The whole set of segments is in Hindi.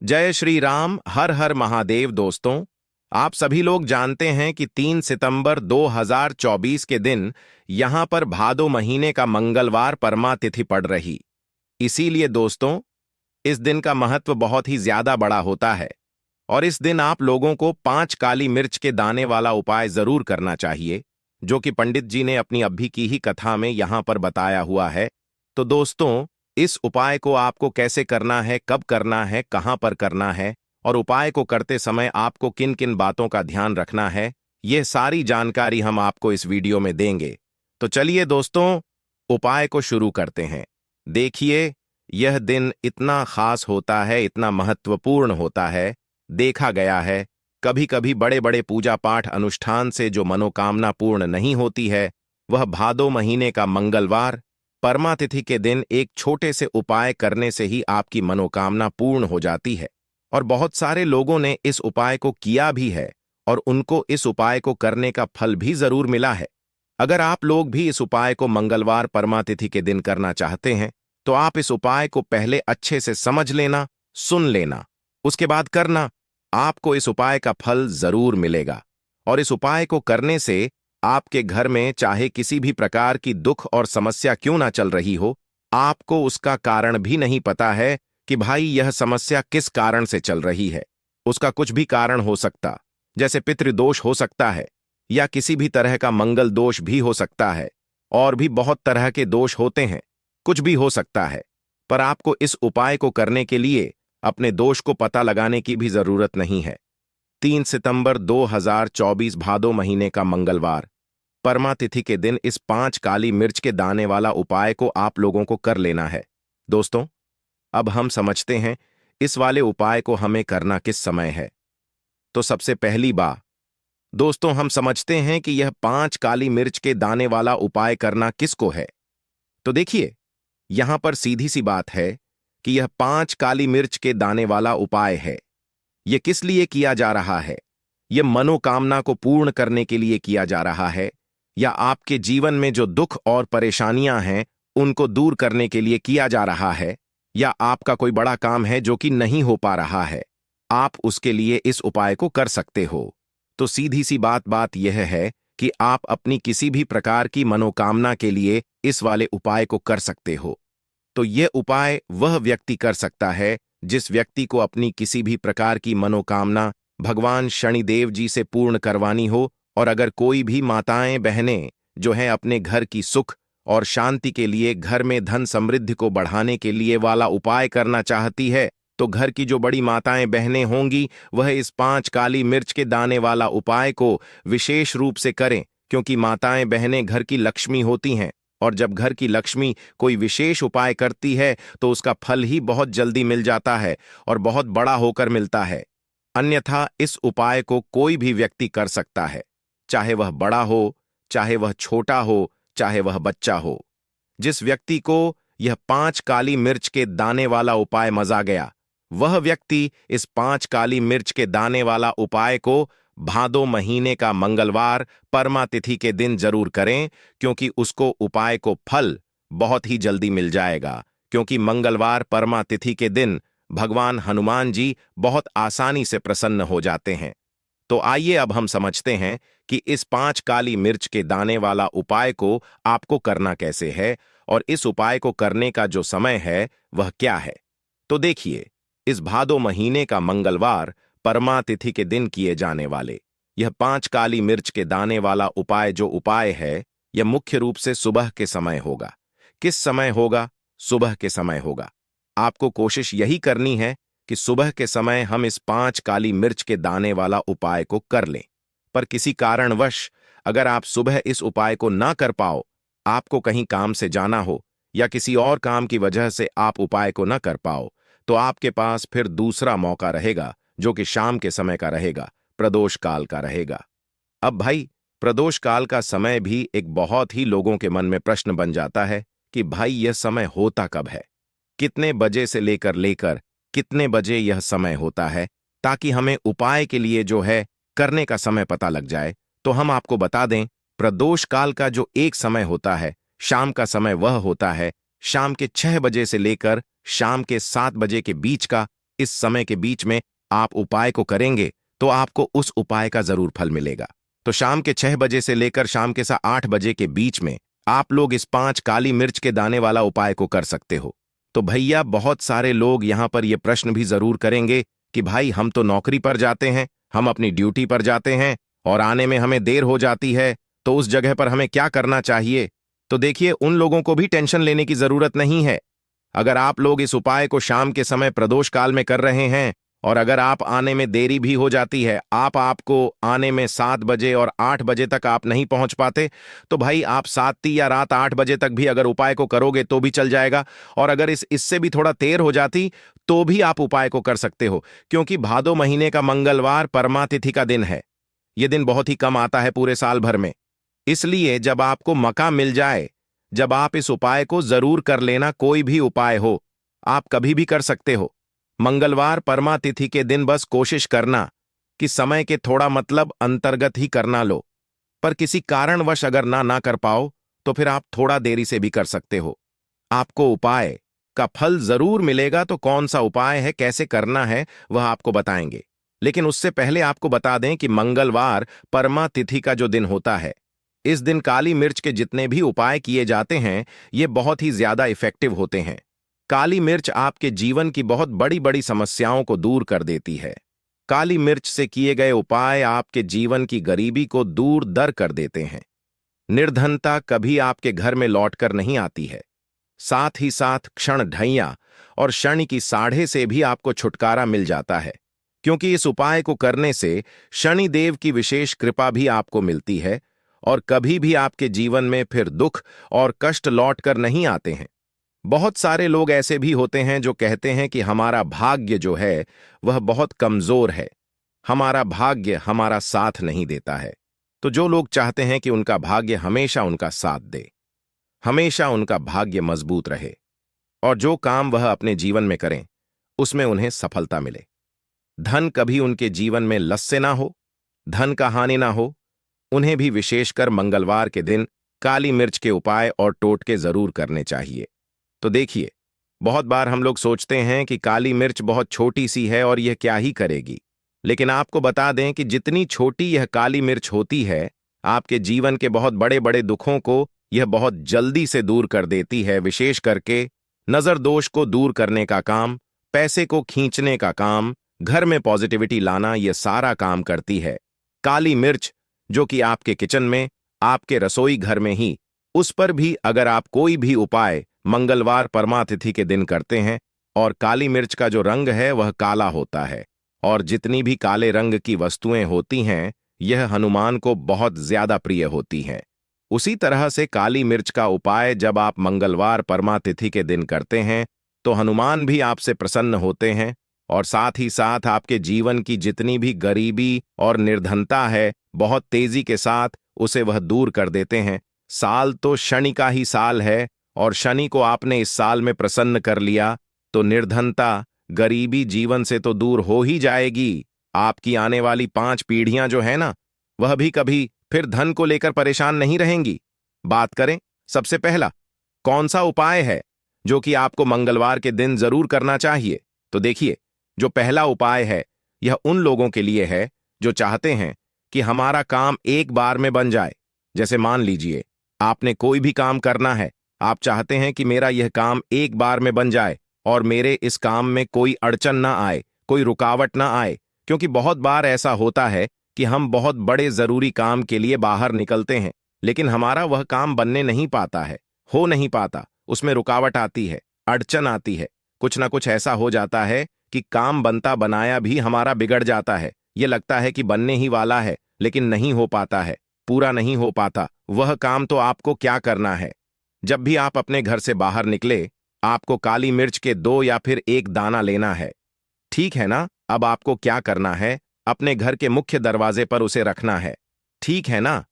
जय श्री राम, हर हर महादेव। दोस्तों, आप सभी लोग जानते हैं कि 3 सितंबर 2024 के दिन यहां पर भादो महीने का मंगलवार परमा तिथि पड़ रही। इसीलिए दोस्तों, इस दिन का महत्व बहुत ही ज्यादा बड़ा होता है और इस दिन आप लोगों को 5 काली मिर्च के दाने वाला उपाय जरूर करना चाहिए, जो कि पंडित जी ने अपनी अभी की ही कथा में यहां पर बताया हुआ है। तो दोस्तों, इस उपाय को आपको कैसे करना है, कब करना है, कहां पर करना है और उपाय को करते समय आपको किन किन बातों का ध्यान रखना है, यह सारी जानकारी हम आपको इस वीडियो में देंगे। तो चलिए दोस्तों, उपाय को शुरू करते हैं। देखिए, यह दिन इतना खास होता है, इतना महत्वपूर्ण होता है। देखा गया है, कभी कभी बड़े बड़े पूजा पाठ अनुष्ठान से जो मनोकामना पूर्ण नहीं होती है, वह भादो महीने का मंगलवार परमा तिथि के दिन एक छोटे से उपाय करने से ही आपकी मनोकामना पूर्ण हो जाती है। और बहुत सारे लोगों ने इस उपाय को किया भी है और उनको इस उपाय को करने का फल भी जरूर मिला है। अगर आप लोग भी इस उपाय को मंगलवार परमा तिथि के दिन करना चाहते हैं, तो आप इस उपाय को पहले अच्छे से समझ लेना, सुन लेना, उसके बाद करना। आपको इस उपाय का फल जरूर मिलेगा। और इस उपाय को करने से आपके घर में चाहे किसी भी प्रकार की दुख और समस्या क्यों ना चल रही हो, आपको उसका कारण भी नहीं पता है कि भाई यह समस्या किस कारण से चल रही है। उसका कुछ भी कारण हो सकता, जैसे पितृदोष हो सकता है या किसी भी तरह का मंगल दोष भी हो सकता है, और भी बहुत तरह के दोष होते हैं, कुछ भी हो सकता है। पर आपको इस उपाय को करने के लिए अपने दोष को पता लगाने की भी जरूरत नहीं है। 3 सितंबर 2024 भादो महीने का मंगलवार परमा तिथि के दिन इस 5 काली मिर्च के दाने वाला उपाय को आप लोगों को कर लेना है। दोस्तों, अब हम समझते हैं इस वाले उपाय को हमें करना किस समय है। तो सबसे पहली बात दोस्तों, हम समझते हैं कि यह 5 काली मिर्च के दाने वाला उपाय करना किसको है। तो देखिए, यहां पर सीधी सी बात है कि यह 5 काली मिर्च के दाने वाला उपाय है। यह किस लिए किया जा रहा है? यह मनोकामना को पूर्ण करने के लिए किया जा रहा है, या आपके जीवन में जो दुख और परेशानियां हैं उनको दूर करने के लिए किया जा रहा है, या आपका कोई बड़ा काम है जो कि नहीं हो पा रहा है, आप उसके लिए इस उपाय को कर सकते हो। तो सीधी सी बात यह है कि आप अपनी किसी भी प्रकार की मनोकामना के लिए इस वाले उपाय को कर सकते हो। तो यह उपाय वह व्यक्ति कर सकता है जिस व्यक्ति को अपनी किसी भी प्रकार की मनोकामना भगवान शनिदेव जी से पूर्ण करवानी हो। और अगर कोई भी माताएं बहनें जो हैं अपने घर की सुख और शांति के लिए, घर में धन समृद्धि को बढ़ाने के लिए वाला उपाय करना चाहती है, तो घर की जो बड़ी माताएं बहनें होंगी वह इस 5 काली मिर्च के दाने वाला उपाय को विशेष रूप से करें, क्योंकि माताएं बहनें घर की लक्ष्मी होती हैं। और जब घर की लक्ष्मी कोई विशेष उपाय करती है तो उसका फल ही बहुत जल्दी मिल जाता है और बहुत बड़ा होकर मिलता है। अन्यथा इस उपाय को कोई भी व्यक्ति कर सकता है, चाहे वह बड़ा हो, चाहे वह छोटा हो, चाहे वह बच्चा हो। जिस व्यक्ति को यह 5 काली मिर्च के दाने वाला उपाय मजा गया, वह व्यक्ति इस 5 काली मिर्च के दाने वाला उपाय को भादो महीने का मंगलवार परमा तिथि के दिन जरूर करें, क्योंकि उसको उपाय को फल बहुत ही जल्दी मिल जाएगा। क्योंकि मंगलवार परमा तिथि के दिन भगवान हनुमान जी बहुत आसानी से प्रसन्न हो जाते हैं। तो आइए अब हम समझते हैं कि इस 5 काली मिर्च के दाने वाला उपाय को आपको करना कैसे है और इस उपाय को करने का जो समय है वह क्या है। तो देखिए, इस भादो महीने का मंगलवार परमा तिथि के दिन किए जाने वाले यह 5 काली मिर्च के दाने वाला उपाय जो उपाय है, यह मुख्य रूप से सुबह के समय होगा। किस समय होगा? सुबह के समय होगा। आपको कोशिश यही करनी है कि सुबह के समय हम इस 5 काली मिर्च के दाने वाला उपाय को कर लें। पर किसी कारणवश अगर आप सुबह इस उपाय को ना कर पाओ, आपको कहीं काम से जाना हो या किसी और काम की वजह से आप उपाय को ना कर पाओ, तो आपके पास फिर दूसरा मौका रहेगा, जो कि शाम के समय का रहेगा, प्रदोष काल का रहेगा। अब भाई, प्रदोष काल का समय भी एक बहुत ही लोगों के मन में प्रश्न बन जाता है कि भाई यह समय होता कब है, कितने बजे से लेकर लेकर कितने बजे यह समय होता है, ताकि हमें उपाय के लिए जो है करने का समय पता लग जाए। तो हम आपको बता दें, प्रदोष काल का जो एक समय होता है, शाम का समय, वह होता है शाम के 6 बजे से लेकर शाम के 7 बजे के बीच का इस समय के बीच में आप उपाय को करेंगे तो आपको उस उपाय का जरूर फल मिलेगा। तो शाम के 6 बजे से लेकर शाम के 8 बजे के बीच में आप लोग इस 5 काली मिर्च के दाने वाला उपाय को कर सकते हो। तो भैया बहुत सारे लोग यहां पर ये प्रश्न भी जरूर करेंगे कि भाई हम तो नौकरी पर जाते हैं, हम अपनी ड्यूटी पर जाते हैं और आने में हमें देर हो जाती है, तो उस जगह पर हमें क्या करना चाहिए। तो देखिए, उन लोगों को भी टेंशन लेने की जरूरत नहीं है। अगर आप लोग इस उपाय को शाम के समय प्रदोष काल में कर रहे हैं और अगर आप आने में देरी भी हो जाती है, आपको आने में 7 बजे और 8 बजे तक आप नहीं पहुंच पाते, तो भाई आप 7 या रात 8 बजे तक भी अगर उपाय को करोगे तो भी चल जाएगा। और अगर इससे भी थोड़ा देर हो जाती तो भी आप उपाय को कर सकते हो, क्योंकि भादो महीने का मंगलवार परमा तिथि का दिन है। यह दिन बहुत ही कम आता है पूरे साल भर में। इसलिए जब आपको मौका मिल जाए, जब आप इस उपाय को जरूर कर लेना। कोई भी उपाय हो, आप कभी भी कर सकते हो। मंगलवार परमा तिथि के दिन बस कोशिश करना कि समय के थोड़ा मतलब अंतर्गत ही करना लो। पर किसी कारणवश अगर ना कर पाओ तो फिर आप थोड़ा देरी से भी कर सकते हो। आपको उपाय का फल जरूर मिलेगा। तो कौन सा उपाय है, कैसे करना है, वह आपको बताएंगे। लेकिन उससे पहले आपको बता दें कि मंगलवार परमा तिथि का जो दिन होता है, इस दिन काली मिर्च के जितने भी उपाय किए जाते हैं ये बहुत ही ज्यादा इफेक्टिव होते हैं। काली मिर्च आपके जीवन की बहुत बड़ी बड़ी समस्याओं को दूर कर देती है। काली मिर्च से किए गए उपाय आपके जीवन की गरीबी को दूर दर कर देते हैं। निर्धनता कभी आपके घर में लौटकर नहीं आती है। साथ ही साथ क्षण ढैया और शनि की साढ़े से भी आपको छुटकारा मिल जाता है, क्योंकि इस उपाय को करने से शनि देव की विशेष कृपा भी आपको मिलती है और कभी भी आपके जीवन में फिर दुख और कष्ट लौटकर नहीं आते हैं। बहुत सारे लोग ऐसे भी होते हैं जो कहते हैं कि हमारा भाग्य जो है वह बहुत कमजोर है, हमारा भाग्य हमारा साथ नहीं देता है। तो जो लोग चाहते हैं कि उनका भाग्य हमेशा उनका साथ दे, हमेशा उनका भाग्य मजबूत रहे और जो काम वह अपने जीवन में करें उसमें उन्हें सफलता मिले, धन कभी उनके जीवन में लस्से ना हो, धन का हानि ना हो, उन्हें भी विशेषकर मंगलवार के दिन काली मिर्च के उपाय और टोटके जरूर करने चाहिए। तो देखिए, बहुत बार हम लोग सोचते हैं कि काली मिर्च बहुत छोटी सी है और यह क्या ही करेगी, लेकिन आपको बता दें कि जितनी छोटी यह काली मिर्च होती है, आपके जीवन के बहुत बड़े बड़े दुखों को यह बहुत जल्दी से दूर कर देती है। विशेष करके नजर दोष को दूर करने का काम, पैसे को खींचने का काम, घर में पॉजिटिविटी लाना, यह सारा काम करती है काली मिर्च, जो कि आपके किचन में, आपके रसोई घर में ही, उस पर भी अगर आप कोई भी उपाय मंगलवार परमा तिथि के दिन करते हैं। और काली मिर्च का जो रंग है वह काला होता है और जितनी भी काले रंग की वस्तुएं होती हैं यह हनुमान को बहुत ज्यादा प्रिय होती हैं। उसी तरह से काली मिर्च का उपाय जब आप मंगलवार परमा तिथि के दिन करते हैं तो हनुमान भी आपसे प्रसन्न होते हैं और साथ ही साथ आपके जीवन की जितनी भी गरीबी और निर्धनता है बहुत तेजी के साथ उसे वह दूर कर देते हैं। साल तो शनि का ही साल है और शनि को आपने इस साल में प्रसन्न कर लिया तो निर्धनता, गरीबी जीवन से तो दूर हो ही जाएगी। आपकी आने वाली 5 पीढ़ियां जो है ना, वह भी कभी फिर धन को लेकर परेशान नहीं रहेंगी। बात करें सबसे पहला कौन सा उपाय है जो कि आपको मंगलवार के दिन जरूर करना चाहिए। तो देखिए, जो पहला उपाय है यह उन लोगों के लिए है जो चाहते हैं कि हमारा काम एक बार में बन जाए। जैसे मान लीजिए आपने कोई भी काम करना है, आप चाहते हैं कि मेरा यह काम एक बार में बन जाए और मेरे इस काम में कोई अड़चन ना आए, कोई रुकावट ना आए। क्योंकि बहुत बार ऐसा होता है कि हम बहुत बड़े जरूरी काम के लिए बाहर निकलते हैं लेकिन हमारा वह काम बनने नहीं पाता है, हो नहीं पाता, उसमें रुकावट आती है, अड़चन आती है, कुछ ना कुछ ऐसा हो जाता है कि काम बनता बनाया भी हमारा बिगड़ जाता है। ये लगता है कि बनने ही वाला है लेकिन नहीं हो पाता है, पूरा नहीं हो पाता वह काम। तो आपको क्या करना है, जब भी आप अपने घर से बाहर निकले आपको काली मिर्च के 2 या फिर 1 दाना लेना है, ठीक है ना। अब आपको क्या करना है, अपने घर के मुख्य दरवाजे पर उसे रखना है, ठीक है ना।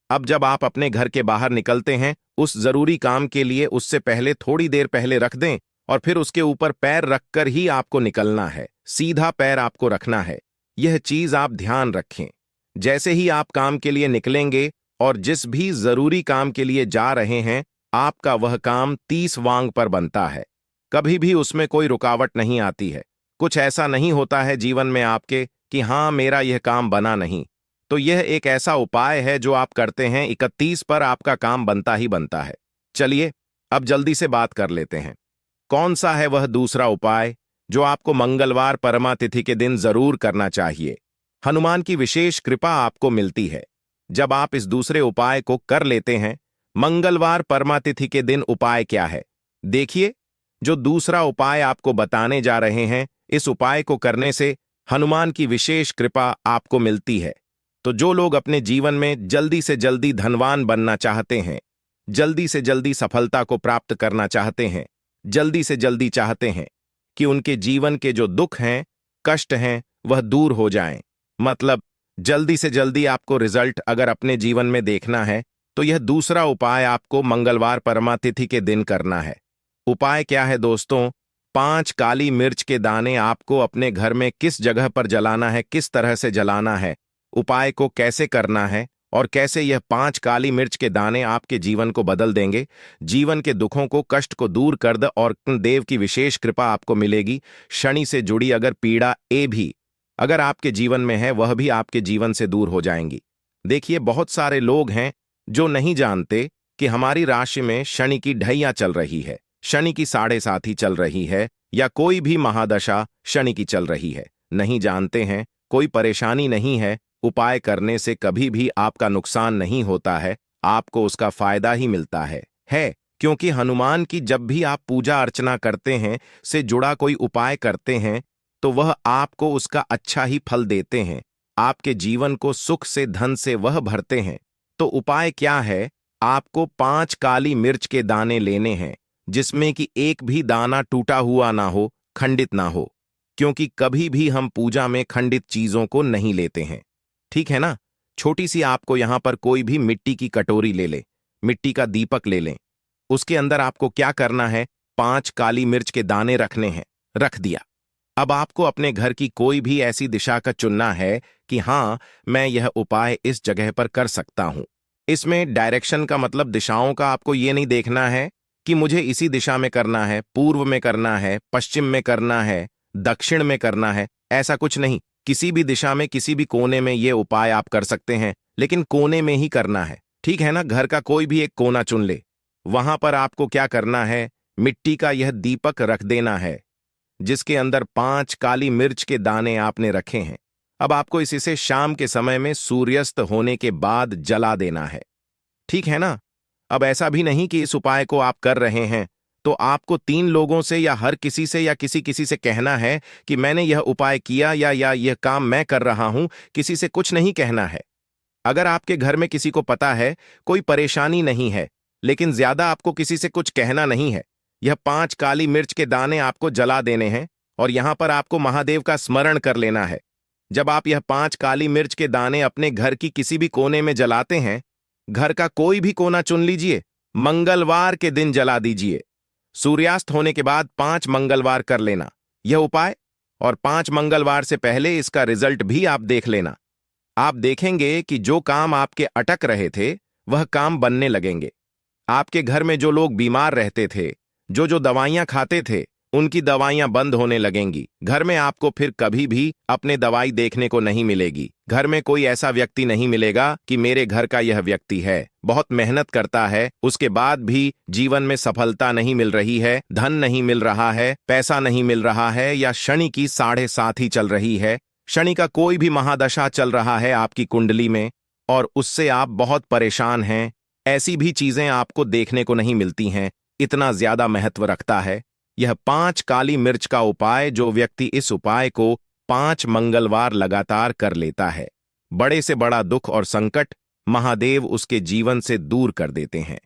अब जब आप अपने घर के बाहर निकलते हैं उस जरूरी काम के लिए उससे पहले थोड़ी देर पहले रख दें और फिर उसके ऊपर पैर रखकर ही आपको निकलना है, सीधा पैर आपको रखना है। यह चीज आप ध्यान रखें। जैसे ही आप काम के लिए निकलेंगे और जिस भी जरूरी काम के लिए जा रहे हैं आपका वह काम 30 वांग पर बनता है, कभी भी उसमें कोई रुकावट नहीं आती है, कुछ ऐसा नहीं होता है जीवन में आपके कि हाँ मेरा यह काम बना नहीं, तो यह एक ऐसा उपाय है जो आप करते हैं 31 पर आपका काम बनता ही बनता है। चलिए अब जल्दी से बात कर लेते हैं। कौन सा है वह दूसरा उपाय जो आपको मंगलवार परमा तिथि के दिन जरूर करना चाहिए? हनुमान की विशेष कृपा आपको मिलती है जब आप इस दूसरे उपाय को कर लेते हैं। मंगलवार परमा तिथि के दिन उपाय क्या है? देखिए, जो दूसरा उपाय आपको बताने जा रहे हैं, इस उपाय को करने से हनुमान की विशेष कृपा आपको मिलती है। तो जो लोग अपने जीवन में जल्दी से जल्दी धनवान बनना चाहते हैं, जल्दी से जल्दी सफलता को प्राप्त करना चाहते हैं, जल्दी से जल्दी चाहते हैं कि उनके जीवन के जो दुख हैं, कष्ट हैं, वह दूर हो जाएं, मतलब जल्दी से जल्दी आपको रिजल्ट अगर अपने जीवन में देखना है, तो यह दूसरा उपाय आपको मंगलवार परमा तिथि के दिन करना है। उपाय क्या है दोस्तों? 5 काली मिर्च के दाने आपको अपने घर में किस जगह पर जलाना है, किस तरह से जलाना है, उपाय को कैसे करना है और कैसे यह 5 काली मिर्च के दाने आपके जीवन को बदल देंगे, जीवन के दुखों को, कष्ट को दूर कर दे और देव की विशेष कृपा आपको मिलेगी। शनि से जुड़ी अगर पीड़ा भी अगर आपके जीवन में है, वह भी आपके जीवन से दूर हो जाएंगी। देखिए, बहुत सारे लोग हैं जो नहीं जानते कि हमारी राशि में शनि की ढैया चल रही है, शनि की 7.5 चल रही है, या कोई भी महादशा शनि की चल रही है। नहीं जानते हैं, कोई परेशानी नहीं है। उपाय करने से कभी भी आपका नुकसान नहीं होता है, आपको उसका फायदा ही मिलता है क्योंकि हनुमान की जब भी आप पूजा अर्चना करते हैं, से जुड़ा कोई उपाय करते हैं, तो वह आपको उसका अच्छा ही फल देते हैं, आपके जीवन को सुख से, धन से वह भरते हैं। तो उपाय क्या है? आपको 5 काली मिर्च के दाने लेने हैं, जिसमें कि एक भी दाना टूटा हुआ ना हो, खंडित ना हो, क्योंकि कभी भी हम पूजा में खंडित चीजों को नहीं लेते हैं, ठीक है ना? छोटी सी आपको यहां पर कोई भी मिट्टी की कटोरी ले ले, मिट्टी का दीपक ले लें, उसके अंदर आपको क्या करना है? 5 काली मिर्च के दाने रखने हैं, रख दिया। अब आपको अपने घर की कोई भी ऐसी दिशा का चुनना है कि हाँ, मैं यह उपाय इस जगह पर कर सकता हूं। इसमें डायरेक्शन का मतलब दिशाओं का आपको ये नहीं देखना है कि मुझे इसी दिशा में करना है, पूर्व में करना है, पश्चिम में करना है, दक्षिण में करना है, ऐसा कुछ नहीं। किसी भी दिशा में, किसी भी कोने में ये उपाय आप कर सकते हैं, लेकिन कोने में ही करना है, ठीक है ना? घर का कोई भी एक कोना चुन ले, वहां पर आपको क्या करना है? मिट्टी का यह दीपक रख देना है, जिसके अंदर 5 काली मिर्च के दाने आपने रखे हैं। अब आपको इसे शाम के समय में सूर्यास्त होने के बाद जला देना है, ठीक है ना? अब ऐसा भी नहीं कि इस उपाय को आप कर रहे हैं तो आपको 3 लोगों से या हर किसी से या किसी किसी से कहना है कि मैंने यह उपाय किया या यह काम मैं कर रहा हूं। किसी से कुछ नहीं कहना है। अगर आपके घर में किसी को पता है, कोई परेशानी नहीं है, लेकिन ज्यादा आपको किसी से कुछ कहना नहीं है। यह 5 काली मिर्च के दाने आपको जला देने हैं और यहां पर आपको महादेव का स्मरण कर लेना है। जब आप यह 5 काली मिर्च के दाने अपने घर की किसी भी कोने में जलाते हैं, घर का कोई भी कोना चुन लीजिए, मंगलवार के दिन जला दीजिए। सूर्यास्त होने के बाद 5 मंगलवार कर लेना यह उपाय, और 5 मंगलवार से पहले इसका रिजल्ट भी आप देख लेना। आप देखेंगे कि जो काम आपके अटक रहे थे, वह काम बनने लगेंगे। आपके घर में जो लोग बीमार रहते थे, जो दवाइयां खाते थे, उनकी दवाइयां बंद होने लगेंगी। घर में आपको फिर कभी भी अपने दवाई देखने को नहीं मिलेगी। घर में कोई ऐसा व्यक्ति नहीं मिलेगा कि मेरे घर का यह व्यक्ति है, बहुत मेहनत करता है, उसके बाद भी जीवन में सफलता नहीं मिल रही है, धन नहीं मिल रहा है, पैसा नहीं मिल रहा है, या शनि की 7.5 ही चल रही है, शनि का कोई भी महादशा चल रहा है आपकी कुंडली में और उससे आप बहुत परेशान हैं। ऐसी भी चीजें आपको देखने को नहीं मिलती हैं। इतना ज्यादा महत्व रखता है यह 5 काली मिर्च का उपाय। जो व्यक्ति इस उपाय को 5 मंगलवार लगातार कर लेता है, बड़े से बड़ा दुख और संकट महादेव उसके जीवन से दूर कर देते हैं।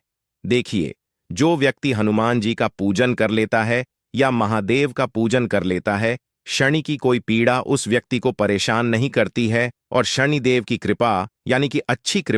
देखिए, जो व्यक्ति हनुमान जी का पूजन कर लेता है या महादेव का पूजन कर लेता है, शनि की कोई पीड़ा उस व्यक्ति को परेशान नहीं करती है और शनि देव की कृपा यानी कि अच्छी कृपा